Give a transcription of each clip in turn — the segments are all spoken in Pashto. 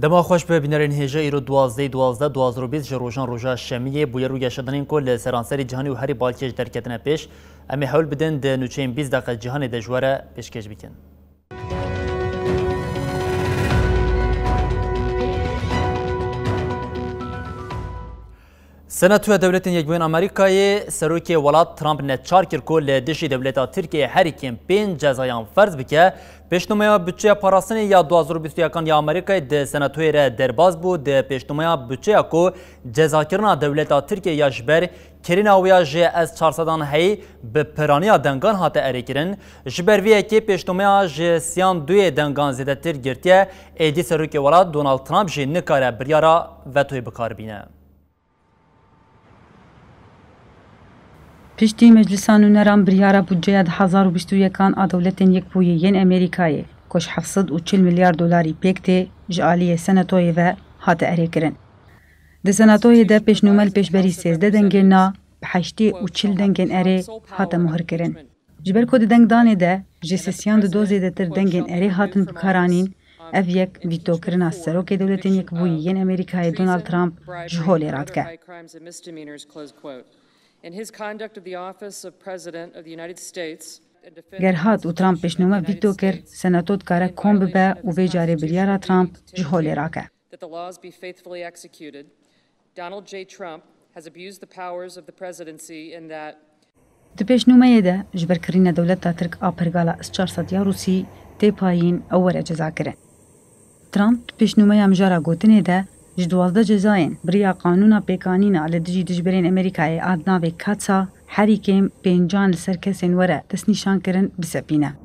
دما خوش به بینرین هجا ایرو 12 جه روژان روژا شمیه بویر رو گشتنین کل سرانسری جهانی و هری بالکش درکتنه پیش امی حول بدن ده نوچین 20 دقیقه جهانی ده جواره پیشکش بکن. سناتوی دولت یکبوین آمریکای سروکی ولات ترامپ نچار کرد که دشی دولت ترکیه هر کمپین جزایان فرض بکه پیشنهاد بودجه پاراسنی یا 2021 یا آمریکای ده سناتوی را درباز بود ده پیشنهاد بودجه کو جزا کردن دولت ترکیه یا جبر کرینا ویا ج از 400 هی به پرانیا دنگان هات اریکرین جبر وی کی پیشنهاد ج سیان دوی دنگان زده تر گرتیه ایدی سروکی ولات دونالد ترامپ ج نکاره بریارا وتوی بکار بینه. پشتی مجلسان و نرام بریارا بودجه 2021 آن دولتین یک پویین امریکایی کش 740 میلیارد دلاری پیکته جالی سناتوی و هات اریکرین. ده سناتوی ده پیشنهاد پیشبری 13 دنگن نا به 840 دنگن اری هات مهر کرن. جبر کد دنگ دانه ده جسسیان دو زیده تر دنگن اری هاتن بکارانین اف یک ویتو کرنا سروک دولتین یک پویین امریکایی دونالد ترامپ جهولی راد که. In his conduct of the office of President of the United States, گرهات و ترامپ پیشنهاد ویتو کرد سناتوت کاره کم ببه و وی جاری بریارا ترامپ جهولی راکه. that the laws be faithfully executed. Donald J. Trump has abused the powers of the presidency in that ده پیشنهاد ده جبر کرین دولت ترک آپرگالا از 400 یا روسی تی پایین اوره جزا کرد. ترامپ پیشنهاد امجارا گوتنه ده جدوازده جزاین بریا قانونا پیکانینا علی دجی دجبرین امریکای آدناوی کاتسا حریکیم پینجان لسر کسین وره دست نشان کرن بسپینه.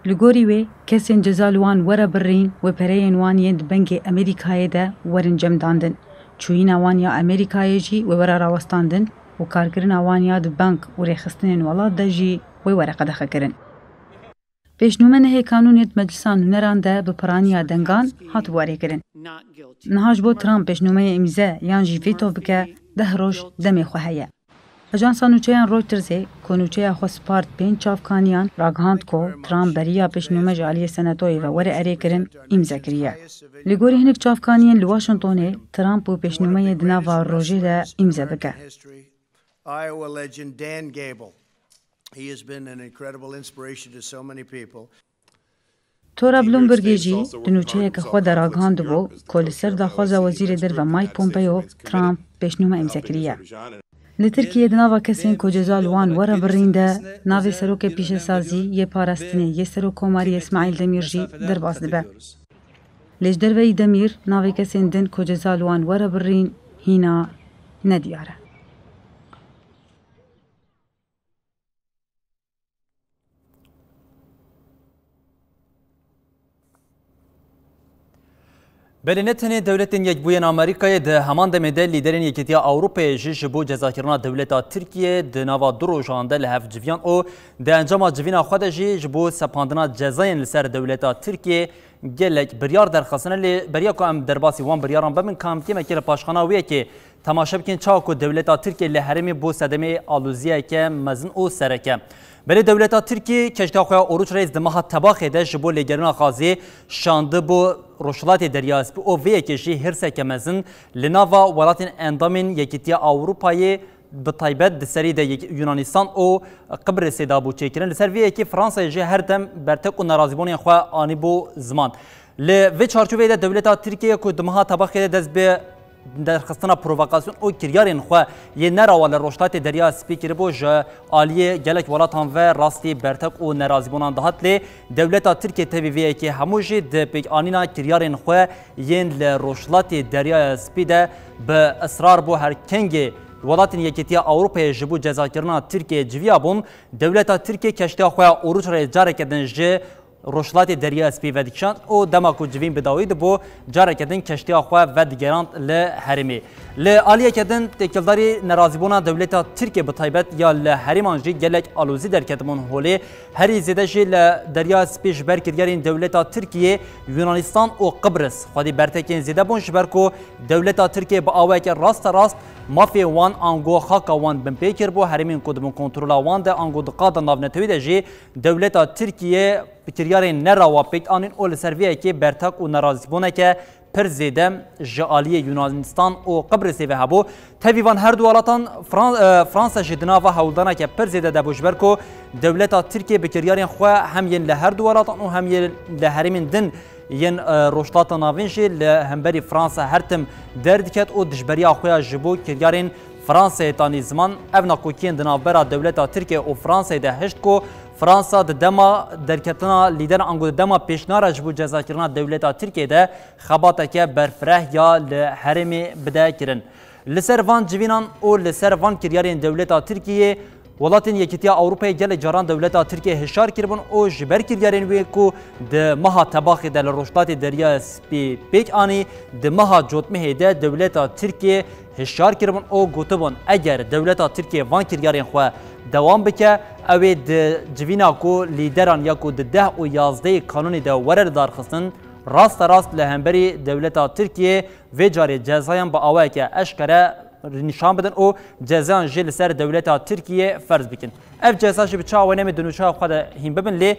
لگوری وی کسین جزالوان وره برین و پرین وانیند بنگ امریکای ده ورن جم داندن. چوین وانیا امریکای جی و وره راوستاندن و کارکرین وانیا ده بنک و ریخستنین ولاد ده جی و وره قدخه کرن. پیشنهاد هی قانونیت مجلسان نرانده به پرانیا دنگان هات واری کردن. نهاج بود ترامپ پیشنهاد امضا یانجی ویتو بکه 10 روز دمی خواه. اجانس نوچه‌ان رویترز کنوچه خو سپارت پنج چافکانیان راگهاند کو ترامپ بریا پیشنهاد جالی سناتوی و وری اری کردن امضا کریه. لگوری هنگ چافکانیان لواشنطونه ترامپ و پیشنهاد دنوا روزی ده امضا بکه. He has been an incredible inspiration to so many people. تورا بلومبرگیجی دنوچه که خود در آگاهاند بو کل سر داخوز وزیر در و مایک پومپیو ترامپ پیشنهاد امضا کریه. لترکیه دنوا کسین کو جزالوان ورا برینده ناوی سروک پیش سازی یه پاراستنی یه سروک کماری اسماعیل دمیرجی در باز دبه. لیش در وی دمیر ناوی کسین دن کو جزالوان ورا برین هینا ندیاره. بلینتنی دولت یکبوین آمریکای ده همان دمیده لیدرین یکیتیا اروپای جیش بو جزا کردن دولت ترکیه ده نوا درو جانده لحف جویان او ده انجام جوینا خود جیش بو سپاندنا جزاین لسر دولت ترکیه گلک بریار درخواستن لی بریا که ام درباسی وان بریاران بمن کام که مکیل پاشخاناویه که تماشا بکن چاکو دولت ترکیه لحرمی بو صدمه آلوزیه که مزن او سرکه. بله دولت ترکیه کشتاخوی اوروچ رئیس دماغ تباخی ده جبو لگرنا خازی شانده بو روشلات دریاز بو او وی کشی هرسه کمزن لناوا ولاتین اندامین یکیتیا اروپایی به تایبت دسری ده یونانستان او قبرس دابو چیکرن لسر وی کی فرانسه جه هر دم برتق و ناراضیبونی خو آنی بو زمان ل و چارچوبه ده دولت ترکیه کو دماغ تباخی ده به درخواستنا پرووکاسیون او کریارین خو یه نراوال روشلات دریا سپیکر بوج عالیه گلک ولاتان و راستی برتق و ناراضیبونان دهات لی دولت ترکیه تبیوی که هموجی د پیک آنینا کریارین خو ین ل روشلات دریا سپیده به اصرار بو هر کنگ ولاتین یکیتیا اروپای جبو جزا کردن ترکیه جویابون دولت ترکیه کشتی خو اوروچ ر جاره کردن ج روشلات دریا اسپی و دیکشان او دماکو جوین بداوید بو جاره کردن کشتی خو و دیگران ل حرمی ل عالیه کردن تکلداری ناراضیبونا دولت ترکیه به تایبت یا ل حریمان جی گلک آلوزی در کتمون هولی هری زیده جی ل دریا اسپی جبر کردگارین دولت ترکیه یونانستان او قبرس خودی برتکین زیده بون جبر کو دولت ترکیه با آوه که راست مافی وان آنگو خاکا وان بن پیکر بو هرمین کدوم کنترولا وان ده آنگو دقادا نافنتوی ده جی دولتا ترکیه بکریار نراوا پیک آنین اول سرویه که برتاک و نرازی بونه که پر زیدم جالی یونانستان و قبرس و هبو تبیوان هر دوالاتان فرانسا جدنا و هولدانا که پر زیده دبوجبر کو دولتا ترکیه بکریارین خو هم ین لهر دوالاتان و هم ین لهرمین دن ین روشتات ناوینجی لهمبری فرانسا هرتم درد کت و دجبریا خویا جبو کریارین فرانسا تانی زمان ابنا کوکین دنابرا دولتا ترکیه و فرانسا ده هشت کو فرانسا دما درکتنا لیدر انگو دما پیشنهاد جبو جزاکرنا دولتا ترکیه ده خباته که برفره یا لحرمی بده کرن لسر وان جوینان او لسر وان کریارین دولتا ترکیه ولاتین یکیتیا اروپای گل جاران دولتا ترکیه هشار کربن او جبر کریارین وی کو د مها تباخی دل روشتات دریا سپی پیک آنی د مها جوتمه ده دولتا ترکیه هشار کربن او گوتبن اگر دولتا ترکیه وان کریارین خو دوام بکه اوی د جوینا کو لیدران یا کو د 10 و 11 قانونی د ورر دارخستن راست لهمبری دولتا ترکیه و جاری جزایم با اوه که اشکره نشان بدن او جزان جل سر دولتا ترکیه فرض بکن اف جزاش بچا و نمی دنوچا خود هم ببن لی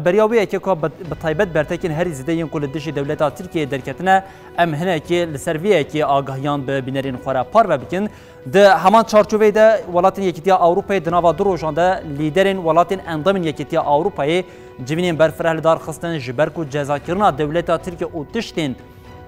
بریاوی که کو بطایبت برتکن هر زیده ین کل دشی دولتا ترکیه درکتنه ام هنه که لسرویه که آگاهیان به بینرین خورا پار بکن ده همان چارچوبه ده ولاتین یکیتیا اروپای دناوا دروژان ده لیدرین ولاتین اندامین یکیتیا اروپای جوینین برفره دار خستن جبرکو جزاکرنا دولتا ترکیه او تشتین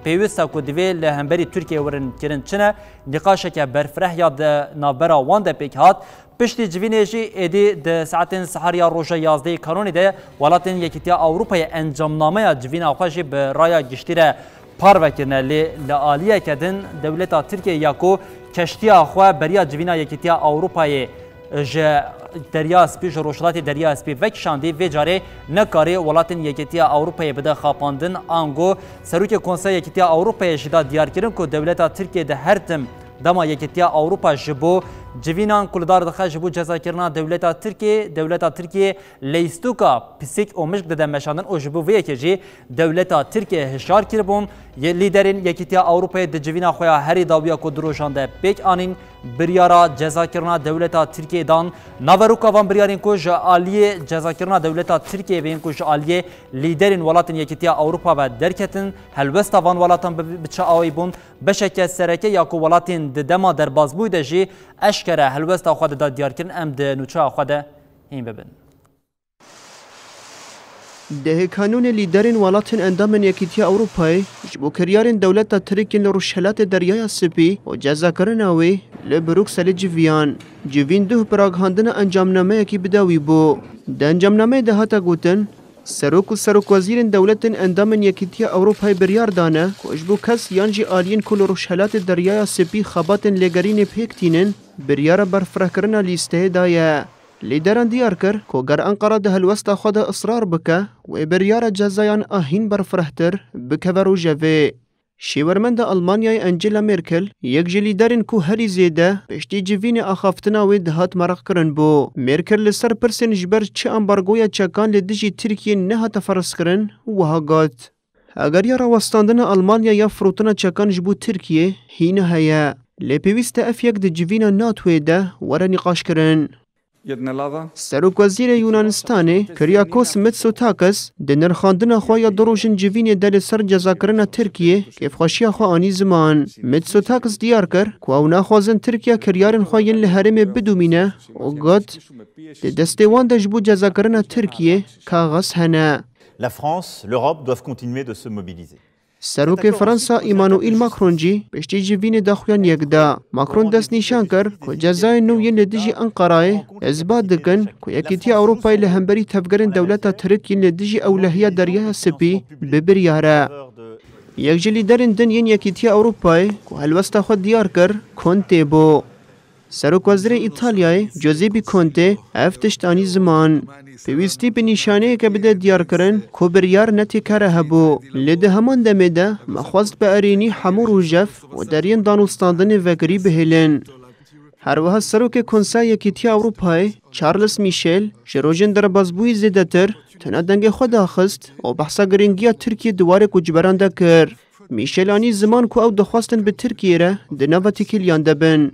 پیوسته کو دوی لهمبری ترکیه ورن کرن چنه نقاشه که برفره یا ده نابرا وان ده پیک هات پشتی جوینیجی ایدی ده ساعتین سحریا روژه 11 کانونی ده ولاتین یکیتیا اروپای انجامنامه جوینا خوشی به رایا گشتیره پار وکرنه لآلیه کدن دولتا ترکیه یاکو کشتیا خو بریا جوینا یکیتیا اروپای ج دریا سپی روشلاتی دریا سپی وکشاندی و جاره نکاری ولاتین یکیتیا اروپای بده خاپاندن آنگو سروک کنسای یکیتیا اروپای جدا دیار کردن که دولتا ترکیه ده هر تم دما یکیتیا اروپا جبو جوینان کلدار دخه جبو جزاکرنا دولتا ترکیه لیستوکا پسیک او مشک ده مشاندن او جبو وی که جی دولتا ترکیه هشار کربون لیدرین یکیتیا اروپای ده جوینا خویا هری داویا کو دروشان ده پیک آنین بریارا جزاکرنا دولتا ترکیه دان ناوروکا وان بریارین کو جالیه جزاکرنا دولتا ترکیه بین کو جالیه لیدرین ولاتین یکیتیا اروپا و درکتن هلوستا وان ولاتن بچا اوی بون بشکه سرکه یا کو ولاتین د دما در بازبوی ده جی اشکره هلوستا خود دا دیار کرن ام ده نوچا خود این ببن ده کانون لیدرین ولاتین اندامن یکیتیا اروپای جبو کریارین دولتا ترکین لروشلات دریای سپی و جزا کرناوی لبروکسل جوین ده پراگهاندن انجامنامه یکی بداوی بو ده انجامنامه ده هاتا گوتن سروک وزیرین دولتین اندامن یکیتیا اروپای بریار دانه که اجبو کس یانجی آلین کل روشلات دریای سپی خباتن لگرین پیکتینن بریار برفره کرنا لیسته دایه لیدران دیار کر که گر انقره ده الوسط خود اصرار بکه و بریار جزایان آهین برفرهتر بکه و روژوه شیورمند آلمانیای انجلا مرکل یک جلیدرین کو هری زیده پشتی جوین آخافتنا و دهات مرق کرن بو مرکل لسر پرسن جبر چه امبارگویا چکان لدیجی ترکیه نه تفرس کرن و ها گات اگر یا راوستاندن آلمانیا یا فروتنا چکان جبو ترکیه هینه هیا لپیویست اف یک ده جوین ناتوی ده ور نقاش کرن سروک وزیر یونانستان کریاکوس میتسوتاکس د نرخاندن خویا دروژن جوین دل سر جزاکرنا ترکیه کیف خوشیا خو آنی زمان میتسوتاکس دیار کر کو او ناخوازن ترکیه کریارن خوین لهرم بدومینه او گات د دستوان د جبو جزاکرنا ترکیه کاغذ هنه La France, l'Europe doivent continuer de se mobiliser. سروک فرانسا ایمانوئیل ماکرون جی پشتی جوین داخویان یک دا ماکرون دست نشان کر که جزای نوی لدیجی انقرای اثبات دکن که یکیتیا اروپای لهمبری تفگرن دولتا ترکیه لدیجی اولهیه دریای سپی ببریاره یک جلیدرین دن یکیتیا اروپای که هلوستا خود دیار کر کنته بو سروک وزیر ایتالیای جوزیپی کنته افتشتانی زمان پیوستی به نشانه که بده دیار کرن که بریار نتی کاره هبو لده همان دمه ده مخواست به ارینی حمور و جف و درین دانوستاندن وگری بهلن هر وها سروک کنسای یکیتیا اروپای چارلز میشل جروجن در بازبوی زیده تر تنه دنگ خود آخست و بحثا گرینگیا ترکیه دواره کجبران ده کر میشلانی زمان کو او دخواستن به ترکیه را دناوا تکیلیان دبن.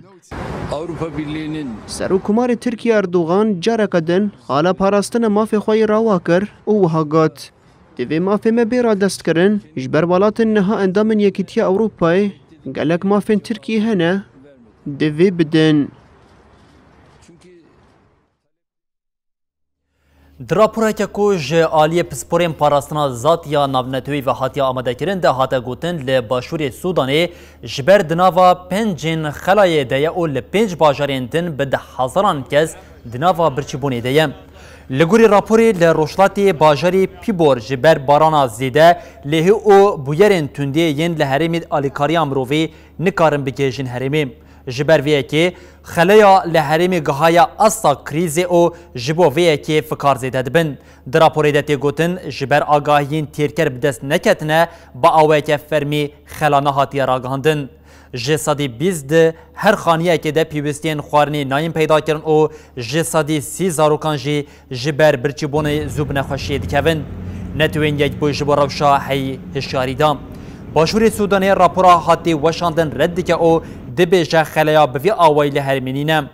Avrupa Birliği'nin سروکمار ترکیه اردوغان جارا کدن حالا پاراستن مافی خواهی روا کر او هاگات. دوی مافی مبیرا دست کرن جبر والاتن نها اندامن یکیتی اوروپای گلک مافین ترکیه هنه دوی بدن. دراپورا که کوج آلی پسپورین پاراستنا زاتیا ناونتوی و هاتیا آمده کرن ده هاتا گوتن لباشور سودانه جبر دناوا پنجین خلای دیه او لپنج باجارین دن بده هزاران کس دناوا برچبونی دیه. لگوری راپوری لروشلاتی باجاری پیبور جبر بارانا زیده لهی او بویرین تندی ین لحرمی آلیکاری امروی نکارن بگیجین حرمی. جبر ویه که خلایا لحرمی گهایا اصلا کریزی او جبو ویه که فکار زیده دبن. در راپوری دتی گوتن جبر آگاهین تیرکر بدست نکتنه با آوه که فرمی خلانه هاتی راگاندن. جسادی 20 هر خانیه که ده پیوستین خوارنی نایم پیدا کرن او جسادی 30 زاروکان جی جبر برچبون زوب نخوشی دکوین. نتوین یک بوی جبو روشا حی هشیاری دام. باشور سودانی راپورا هاتی وشاندن رد که او دبیجه خلایا بوی آوائل هرمینینم.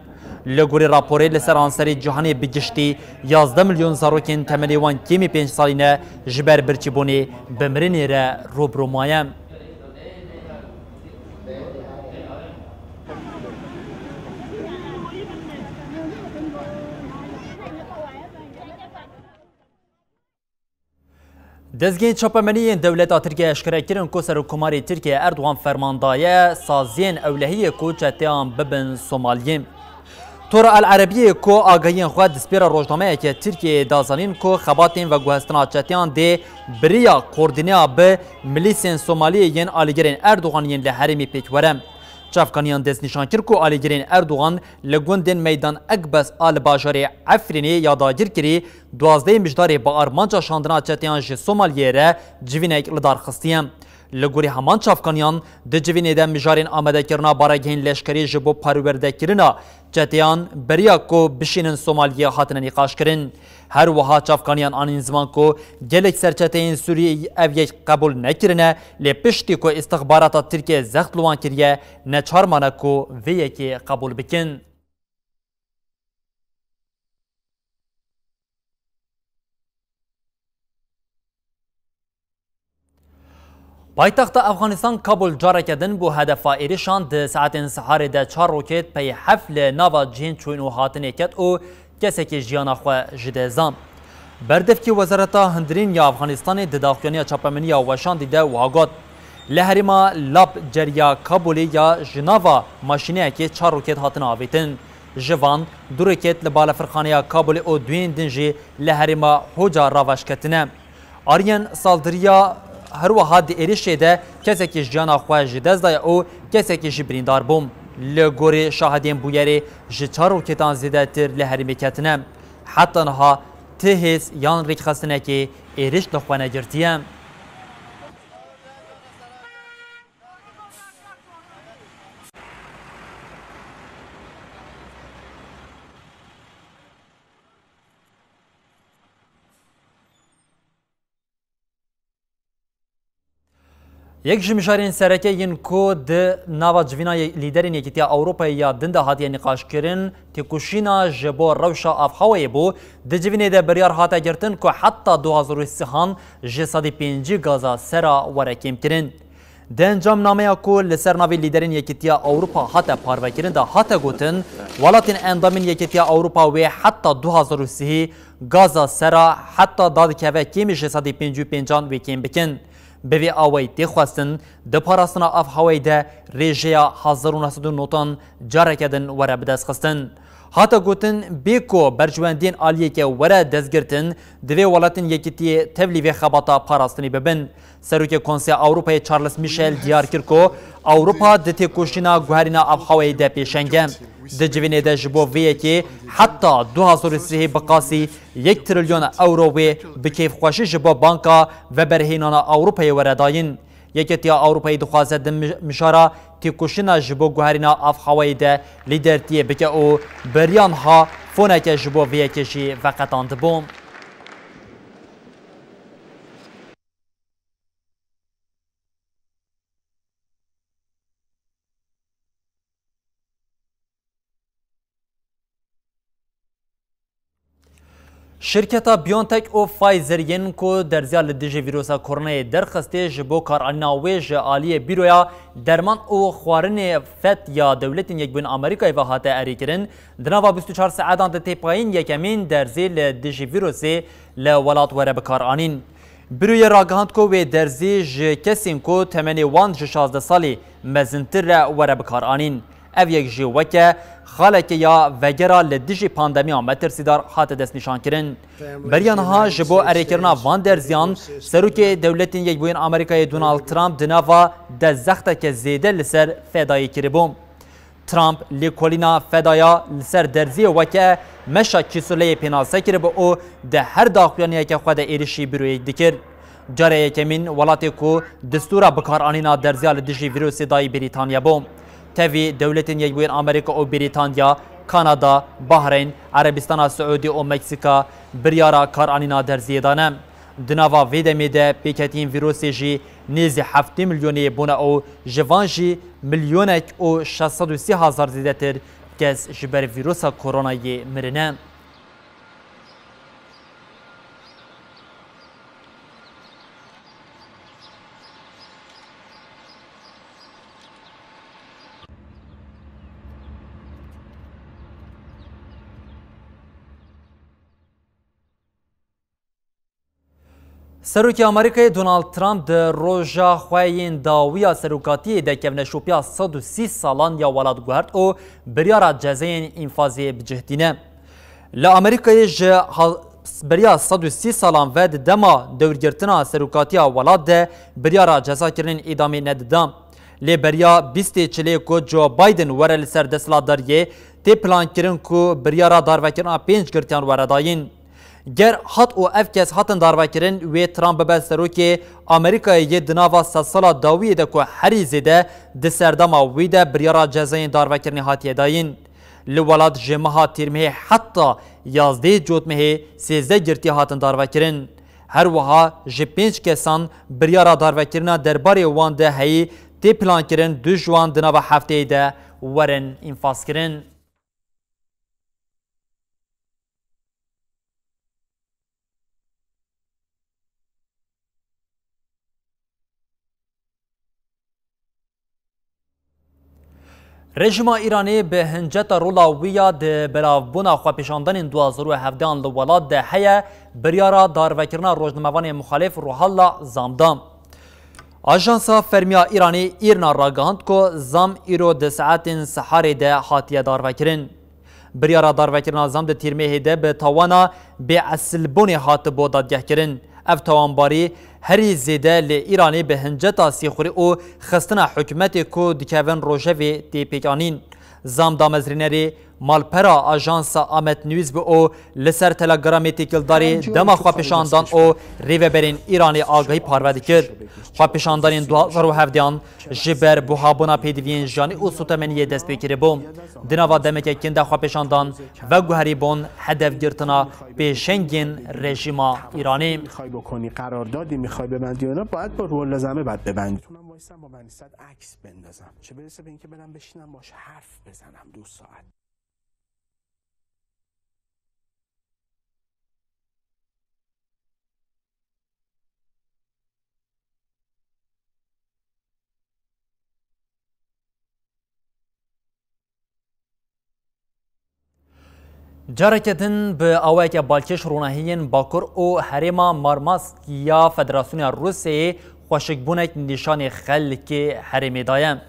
لگوری راپوری لسر آنسری جهانی بگشتی 11 میلیون زاروکین تملیوان کمی 5 سالینه جبر برچبونی بمرینی را روبرو مایم. دزگین چاپمنی دولت ترکیه اشکره کرن که سروکماری ترکیه اردوغان فرماندایه سازین اولهی که چتیان ببن سومالیم. طور العربیه که آگاهین خواهد دسپیر روشنامه که ترکیه دازانین که خباتین و گوهستنا چتیان ده بریا کوردینیا به ملیسین سومالی ین آلیگرین اردوغان ین لحرمی پیکورم. چافکانیان دست نشان کرد که آلیگرین اردوغان لگوندن میدان اکبس آل باجاری عفرینی یاداگیر کری 12 مجداری با آرمانجا شاندنا چتیان جی سومالیه را جوینک لدار خستیم. لگوری همان چافکانیان ده جوینه ده مجارین آمده کرنا باراگین لشکری جبو پروورده کرنا چتیان بریا کو بشینن سومالیه هاتن نقاش کرن. هر وها چافکانیان آن زمان کو گلک سرچتین سوریه اویج قبول نکرنه لی پشتی کو استخبارات ترکیه زخت لوان کریه نچارمانه کو ویه که قبول بکن. پایتخت افغانستان کابل جاره کردن بو هدف ایرشان ده ساعت سحار ده 4 روکت پی حفل ناوا جین چون و هاتن کت او کسی که جیانا خو جده زام. بردف که وزارتا هندرین یا افغانستان ده داخلانی چاپمنی یا وشان دیده و آگاد لحریما لاب جریا کابولی یا جناوا ماشینه که 4 روکت هاتن آویتن. جوان دو روکت لبال فرخانه کابولی او دوین دنجی لحریما هوجا راوش کتنه. آریان سالدریا هر وحد ایرشه ده کسی که جانا خواهج دزدای او کسی که جبریندار بوم لگوری شاهدین بویری جچارو کتان زیده تر لحرمی کتنم حتی نها تهیز یان ریک خستنه که ایرش لخوانه گرتیم. یک جمشارین سرکه این کو د نوا جوینای لیدرین یکیتیا اروپای یا دنده هاتیه نقاش کرن تکوشینا جبو روشا افخوی بو د جوینه ده بریار هاته گرتن که حتی 2003 جسادی 5 گازا سرا ورکیم کرن. د انجام نامه کو لسر ناوی لیدرین یکیتیا اروپا هاته پارو کرن ده هاته گوتن ولاتین اندامین یکیتیا اروپا و حتی 2003 گازا سرا حتی داد که و کمی جسادی 5 و کیم بکن. به آوای تخواستن د پاراستنا اف هوای ده ریجیا 1909 جاره کردن وره بدست خستن. هاتا گوتن بیکو برجواندین آلیه که وره دزگرتن دوی ولاتن یکیتی تولیوی خباتا پاراستنی ببن. سروک کنسیا اروپای چارلز میشل دیار کرکو اروپا د تکوشینا گوهرینا اف هوای ده پیشنگم. د جوینه ده جبو ویه که حتی 2003 بقاسی 1 تریلیون اورو و بکیف خوشی جبو بانکا و برهینانا اروپای ورداین. یکیتیا اروپای دخوازه ده مشارا تکوشینا جبو گوهرینا اف هوای ده لیدرتیه بکه او بریان ها فونک جبو ویه کشی وقتاند بوم. شرکتا بیونتک و فایزر ین کو در زیال دیجی ویروسا کرونا درخسته جبو کارآنا ویج عالی بیرویا درمان او خوارن فت یا دولت یک بین آمریکای و هاته اری کرن دنوا 24 ساعتان ده پایین یکمین در زیل دیجی ویروسی لولات وره بکارانین بروی راگهاند کو و درزی ج کسین کو تمنی وان ج 16 سالی مزنتر وره بکارانین اف یک جی وکه خالک یا وگرا لدیجی پاندمی مترسیدار هات دست نشان کرن بریان ها جبو اریکرنا وان درزیان سروک دولتین یک بوین آمریکای دونالد ترامپ دناوا ده زخته که زیده لسر فدایی کربوم ترامپ لیکولینا فدایا لسر درزی وکه مشا کیسوله پیناسه کرب او ده هر داخویانی که خود ایرشی بروی دکر جاره یکمین ولاتی کو دستورا بکارانینا درزیال دیجی ویروسی دای بریتانیا بوم تاوی دولتین یک بوین آمریکا و بریتانیا، کانادا، بحرین، عربستان سعودی و مکسیکا بریارا کارانینا درزیه دانم. دناوا ویدمی ده پیکتین ویروسی جی نیزی 7 میلیونی بونه او جوان جی میلیونک و 630,000 زیده تر کس جبر ویروسا کرونایی مرنه. سروکی آمریکای دونالد ترامپ در روژا خوایین داویا سروکاتی دکونه شوپیا 130 سالان یا ولاد گوهرد او بریارا جزاین انفاذی بجهدینه. لآمریکای بریا 130 سالان ود دما دورگرتنا سروکاتی ولاد ده بریارا جزا کرن ادامه نددام. لی بریا 20 چلی کو جو بایدن ورل سر دستلاداریه تی پلان کرن کو بریارا داروکرنا 5 گرتیان ورداین. گر هات او اف کس هاتن داروا کرن و ترامپ به سروکی آمریکای دناوا سال داویه ده که هری زده ده سردما ویده بریارا جزاین داروا کرنی هاتیه داین لولاد جمعه تیرمه حتی 11 جوتمه 13 گرتی هاتن داروا کرن هر وها ج 5 کسان بریارا داروا کرنا درباره وان ده هی تی پلان کرن دو جوان دناوا هفته ده ورن انفاس کرن رژیم ایرانی به هنجت رولاویا ده بلاوبونا خواپیشاندن 2017 لولاد ده هیا بریارا داروکرنا روزنامه‌وان مخالف روحالا زامدام. آژانسا فرمیا ایرانی ایرنا راگاند کو زام ایرو ده ساعت سحاری ده هاتیه داروکرن. بریارا داروکرنا زام ده تیرمه ده به توانا به اصلبونی هات بودادگه کرن. اف توانباری هری زیده لی ایرانی به هنجتا سیخوری او خستنا حکمت کو دکوین روژوی دی پیکانین. زام دامزرینری مالپرا آژانس آمت نیوز به او لسر تلگرامی تیکلداری دما خواپشاندان او ریوبرین ایرانی آگاهی پارودی کرد. خواپشاندان 2017 جبر بوهابونا پیدوین جانی او سوتمنی دست بکری بوم. دناوا دمک کنده خواپشاندان و گوهری بون هدف گرتنا پیشنگین رژیم ایرانی. میخوای بکنی قراردادی میخوای ببندی اونا باید با رول لازمه باید ببندی. میتونم وایسم با بنی صد عکس بندازم. چه برسه به اینکه برم بشینم باش حرف بزنم 2 ساعت. جارکتن به آوای که بالکش روناهین باکر او حریما مارماسک یا فدراسیون روسیه خوشکبونک نشان خلک حریمی دایم.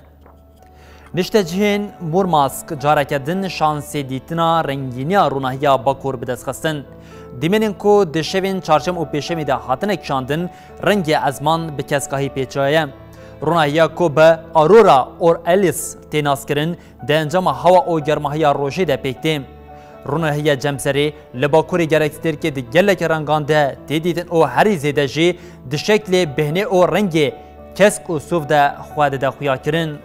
نشتجهن مورماسک جارکتن شانسی دیتنا رنگینی روناهیا باکر بدست خستن. دیمنین کو دشوین چارچم و پیشمی ده هاتنک شاندن رنگ ازمان به کسکاهی پیچایم. روناهیا کو به آرورا اور الیس تیناس کرن ده انجام هوا او گرماهیا روشی ده پیکتیم. روناهیا جمسری لباکوری گرکستر که دگلک رنگانده دیدیدن او هری زیده جی دشکل بهنه او رنگ کسک و صوف ده خواهد ده خویا کرن.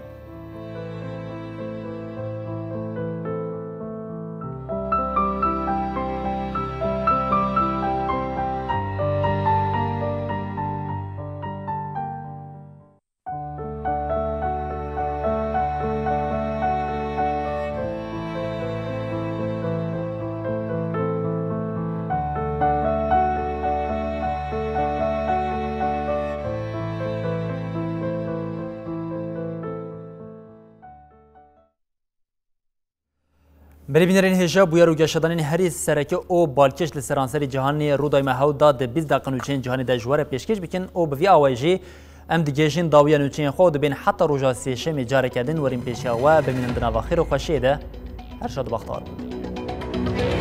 بربینرین هجا بویا رو گشتن هری سرکه او بالکش لسرانسری جهانی رودای مهودا ده 20 دقیقه نوچین جهانی ده جوار پیشکش بکن او بوی آوایجی ام دیگهشین داویا نوچین خود بین حتی روزا سیشم جاره کردن وریم پیشیا و ببینن دنوا خیر و خوشیده هر شاد بختار بود.